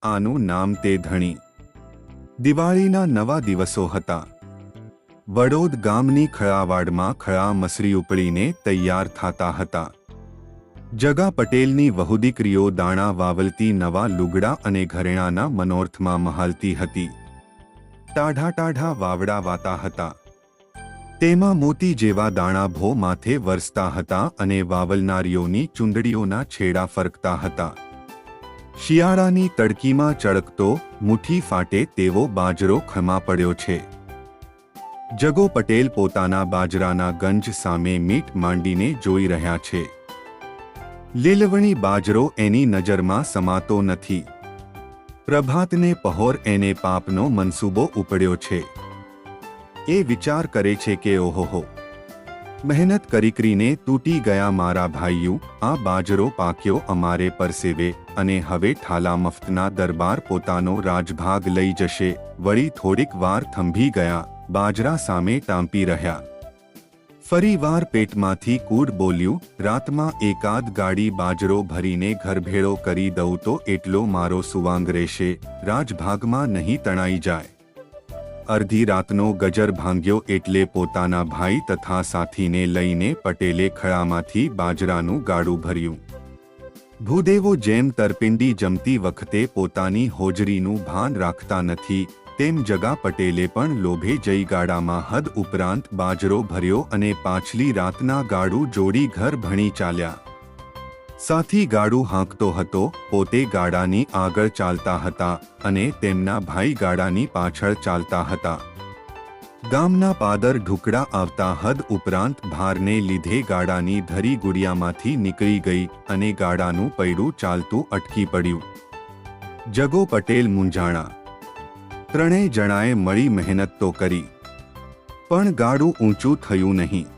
આનું નામ તે ધણી. દિવાળીના નવા દિવસો હતા. વડોદ ગામની ખળાવાડમાં ખળા મસરી ઉપડીને તૈયાર થતા હતા. જગા પટેલની વહુ દીકરીઓ દાણા વાવલતી, નવા લુગડા અને ઘરેણાના મનોરથમાં મહાલતી હતી. ટાઢા ટાઢા વાવડા વાતા હતા. તેમાં મોતી જેવા દાણા ભો માથે વરસતા હતા અને વાવલનારીઓની ચૂંદડીઓના છેડા ફરકતા હતા. શિયાળાની તડકીમાં ચળકતો, મુઠ્ઠી ફાટે તેવો બાજરો ખમા પડ્યો છે. જગો પટેલ પોતાના બાજરાના ગંજ સામે મીટ માંડીને જોઈ રહ્યા છે. લીલવણી બાજરો એની નજરમાં સમાતો નથી. પ્રભાતને પહોર એને પાપનો મનસૂબો ઉપડ્યો છે. એ વિચાર કરે છે કે ઓહોહો, મહેનત કરીને તૂટી ગયા મારા ભાઈઓ, આ બાજરો પાક્યો અમારે પરસેવે અને હવે ઠાલા મફતના દરબાર પોતાનો રાજભાગ લઈ જશે. વળી થોડીક વાર થંભી ગયા, બાજરા સામે ટાંપી રહ્યા. ફરી વાર પેટમાંથી કૂડ બોલ્યું, રાતમાં એકાદ ગાડી બાજરો ભરીને ઘરભેળો કરી દઉં તો એટલો મારો સુવાંગ રહેશે, રાજભાગમાં નહીં તણાઈ જાય. અડધી રાતનો ગજર ભાંગ્યો એટલે પોતાના ભાઈ તથા સાથીને લઈને પટેલે ખળામાંથી બાજરાનું ગાડું ભર્યું. ભૂદેવો જેમ તરપિંડી જમતી વખતે પોતાની હોજરીનું ભાન રાખતા નથી, તેમ જગા પટેલે પણ લોભે જઈ ગાડામાં હદ ઉપરાંત બાજરો ભર્યો અને પાછલી રાતના ગાડું જોડી ઘર ભણી ચાલ્યા. સાથી ગાડું હાંકતો હતો, પોતે ગાડાની આગળ ચાલતા હતા અને તેમના ભાઈ ગાડાની પાછળ ચાલતા હતા. ગામના પાદર ઢુકડા આવતા હદ ઉપરાંત ભારને લીધે ગાડાની ધરી ગુડિયામાંથી નીકળી ગઈ અને ગાડાનું પૈડું ચાલતું અટકી પડ્યું. જગો પટેલ મૂંઝાણા. ત્રણેય જણાએ મળી મહેનત તો કરી, પણ ગાડું ઊંચું થયું નહીં.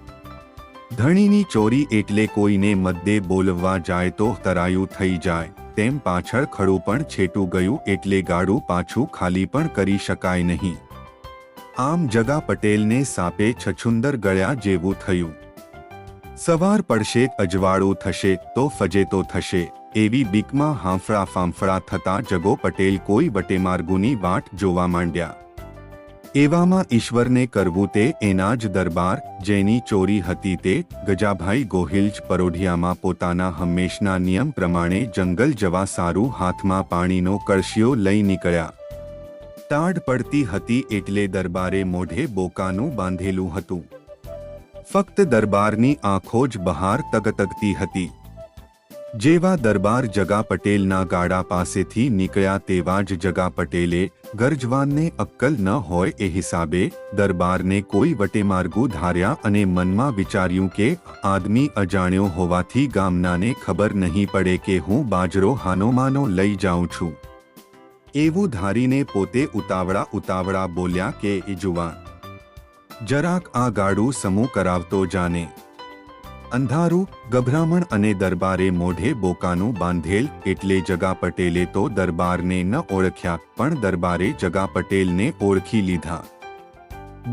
ધણીની ચોરી એટલે કોઈને મદ્દે બોલવા જાય તો તરાયું થઈ જાય, તેમ પાછળ ખડું પણ છેટું ગયું એટલે ગાડું પાછું ખાલી પણ કરી શકાય નહીં. આમ જગા પટેલને સાપે છછુંદર ગળ્યા જેવું થયું. સવાર પડશે, અજવાળું થશે તો ફજેતો થશે, એવી બીકમાં હાંફળા ફાંફળા થતા જગો પટેલ કોઈ વટેમાર્ગુની વાટ જોવા માંડ્યા. એવામાં ઈશ્વરને કરવું તે એના જ દરબાર, જેની ચોરી હતી તે ગજાભાઈ ગોહિલ જ પરોઢિયામાં પોતાના હંમેશના નિયમ પ્રમાણે જંગલ જવા સારું હાથમાં પાણીનો કળશિયો લઈ નીકળ્યા. ટાઢ પડતી હતી એટલે દરબારે મોઢે બોકાનું બાંધેલું હતું. ફક્ત દરબારની આંખો જ બહાર તગતગતી હતી. જેવા દરબાર જગા પટેલના ગાડા પાસેથી નીકળ્યા તેવા જ જગા પટેલે, ગરજવાનને અક્કલ ન હોય એ હિસાબે, દરબારને કોઈ વટેમાર્ગું ધાર્યા અને મનમાં વિચાર્યું કે આદમી અજાણ્યો હોવાથી ગામનાને ખબર નહીં પડે કે હું બાજરો હાનોમાનો લઈ જાઉં છું. એવું ધારીને પોતે ઉતાવળા બોલ્યા કે એ જુવાન, જરાક આ ગાડું સમૂહ કરાવતો જાને. અંધારું, ગભરામણ અને દરબારે મોઢે બોકાનું બાંધેલ એટલે જગા પટેલે તો દરબારને ન ઓળખ્યા, પણ દરબારે જગા પટેલને ઓળખી લીધા.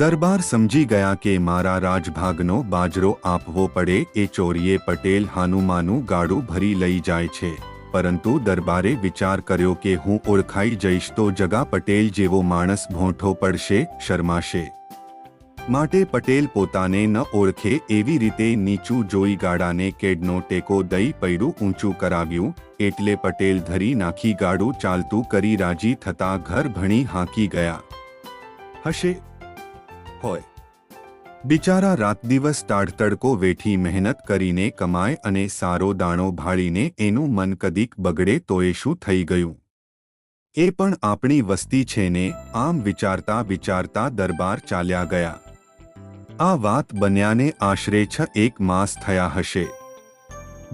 દરબાર સમજી ગયા કે મારા રાજભાગનો બાજરો આપવો પડે એ ચોરીએ પટેલ હાનુમાનું ગાડું ભરી લઈ જાય છે. પરંતુ દરબારે વિચાર કર્યો કે હું ઓળખાઈ જઈશ તો જગા પટેલ જેવો માણસ ભોંઠો પડશે, શરમાશે. માટે પટેલ પોતાને ન ઓળખે એવી રીતે નીચું જોઈ ગાડાને કેડનો ટેકો દઈ પૈડું ઊંચું કરાવ્યું એટલે પટેલ ધરી નાખી ગાડું ચાલતું કરી રાજી થતા ઘર ભણી હાંકી ગયા. હશે હોય. બિચારા રાત દિવસ ટાઢતડકો વેઠી મહેનત કરીને કમાય અને સારો દાણો ભાળીને એનું મન કદીક બગડે તોય શું થઈ ગયું? એ પણ આપણી વસ્તી છે ને. આમ વિચારતા દરબાર ચાલ્યા ગયા. આ વાત બન્યાને આશરે 6 માસ થયા હશે.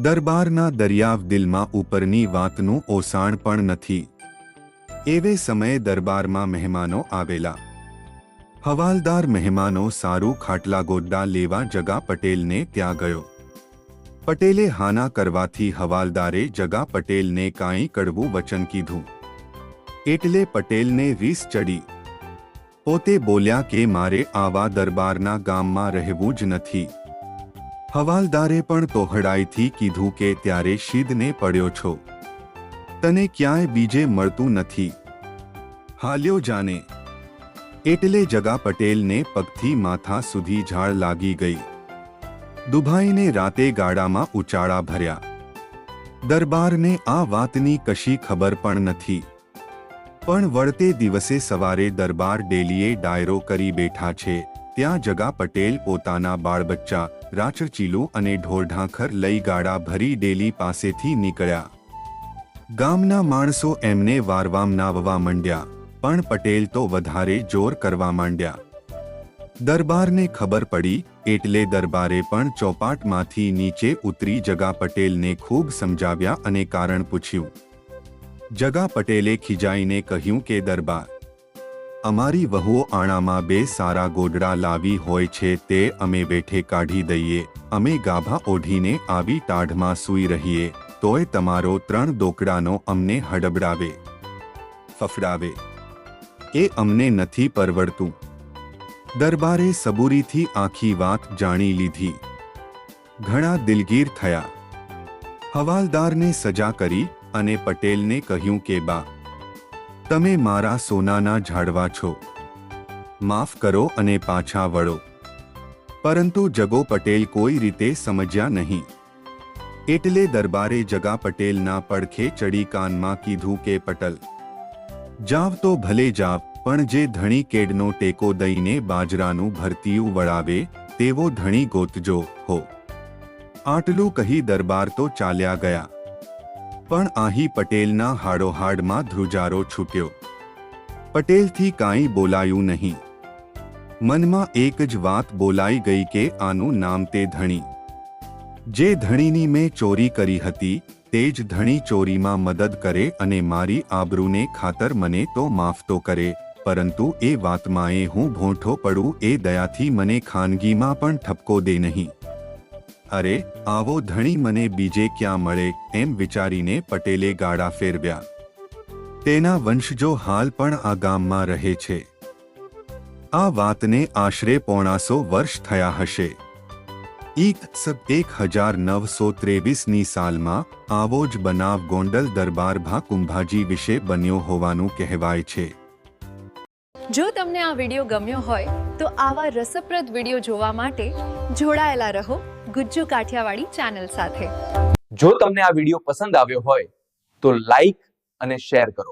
દરબારના દરિયાવ દિલમાં ઉપરની વાતનું ઓસાણ પણ નથી. એવે સમયે દરબારમાં મહેમાનો આવેલા. હવાલદાર મહેમાનો સારું ખાટલા ગોદડા લેવા જગા પટેલને ત્યાં ગયો. પટેલે હાના કરવાથી હવાલદારે જગા પટેલને કાંઈ કડવું વચન કીધું એટલે પટેલને રીસ ચડી. પોતે બોલ્યા કે મારે આવા દરબારના ગામમાં રહેવું જ નથી. હવાલદારે પણ તોહડાઈથી કીધું કે ત્યારે શીદને પડ્યો છો. તને ક્યાંય બીજે મળતું નથી. હાલ્યો જાને. એટલે જગા પટેલને પગથી માથા સુધી ઝાળ લાગી ગઈ. દુભાઈને રાતે ગાડામાં ઉચાળા ભર્યા. દરબારને આ વાતની કશી ખબર પણ નથી. પણ વળતે દિવસે સવારે દરબાર ડેલીએ ડાયરો કરી બેઠા છે ત્યાં જગા પટેલ પોતાના બાળબચ્ચા રાચરચીલું અને ઢોરઢાંખર લઈ ગાડા ભરી ડેલી પાસેથી નીકળ્યા. ગામના માણસો એમને વારવામ નાવવા માંડ્યા, પણ પટેલ તો વધારે જોર કરવા માંડ્યા. દરબારને ખબર પડી એટલે દરબારે પણ ચોપાટમાંથી નીચે ઉતરી જગા પટેલને ખૂબ સમજાવ્યા અને કારણ પૂછ્યું. જગા પટેલે ખીજાઈને કહ્યું કે દરબાર, અમારી વહુઓ આણામાં 2 સારા ગોદડા લાવી હોય છે તે અમે બેઠે કાઢી દઈએ. અમે ગાભા ઓઢીને આવી ટાઢમાં સૂઈ રહીએ તોય તમારો 3 દોકડાનો અમને હડબડાવે, ફફડાવે. એ અમને નથી પરવડતું. દરબારે સબૂરીથી આખી વાત જાણી લીધી. ઘણા દિલગીર થયા. હવાલદારને સજા કરી અને પટેલને કહ્યું કે બા, તમે મારા સોનાના ઝાડવા છો, માફ કરો અને પાછા વળો. પરંતુ જગો પટેલ કોઈ રીતે સમજ્યા નહીં. એટલે દરબારે જગા પટેલના પડખે ચડી કાનમાં કીધું કે પટેલ, જાવ તો ભલે જાવ, પણ જે ધણી કેડનો ટેકો દઈને બાજરાનું ભરતીયું વળાવે તેવો ધણી ગોતજો હો. આટલું કહી દરબાર તો ચાલ્યા ગયા. પણ આહી પટેલના હાડોહાડમાં ધ્રુજારો છૂટ્યો. પટેલથી કાંઈ બોલાયું નહીં. મનમાં એક જ વાત બોલાઈ ગઈ કે આનું નામ તે ધણી. જે ધણીની મેં ચોરી કરી હતી તે જ ધણી ચોરીમાં મદદ કરે અને મારી આબરૂને ખાતર મને તો માફ તો કરે, પરંતુ એ વાતમાં હું ભોંઠો પડું એ દયાથી મને ખાનગીમાં પણ ઠપકો દે નહીં. અરે, આવો ધણી મને બીજે ક્યાં મળે એમ વિચારીને પટેલે ગાડા ફેરવ્યા. તેના વંશજો હાલ પણ આ ગામમાં રહે છે. આ વાતને આશરે 150 વર્ષ થયા હશે. ઈક 1923ની સાલમાં આવો જ બનાવ ગોંડલ દરબાર ભા કુંભાજી વિશે બન્યો હોવાનું કહેવાય છે. જો તમને આ વિડીયો ગમ્યો હોય તો આવા રસપ્રદ વિડીયો જોવા માટે જોડાયેલા રહો ગુજ્જુ કાઠિયાવાડી ચેનલ સાથે. જો તમને આ વિડીયો પસંદ આવ્યો હોય તો લાઈક અને શેર કરો.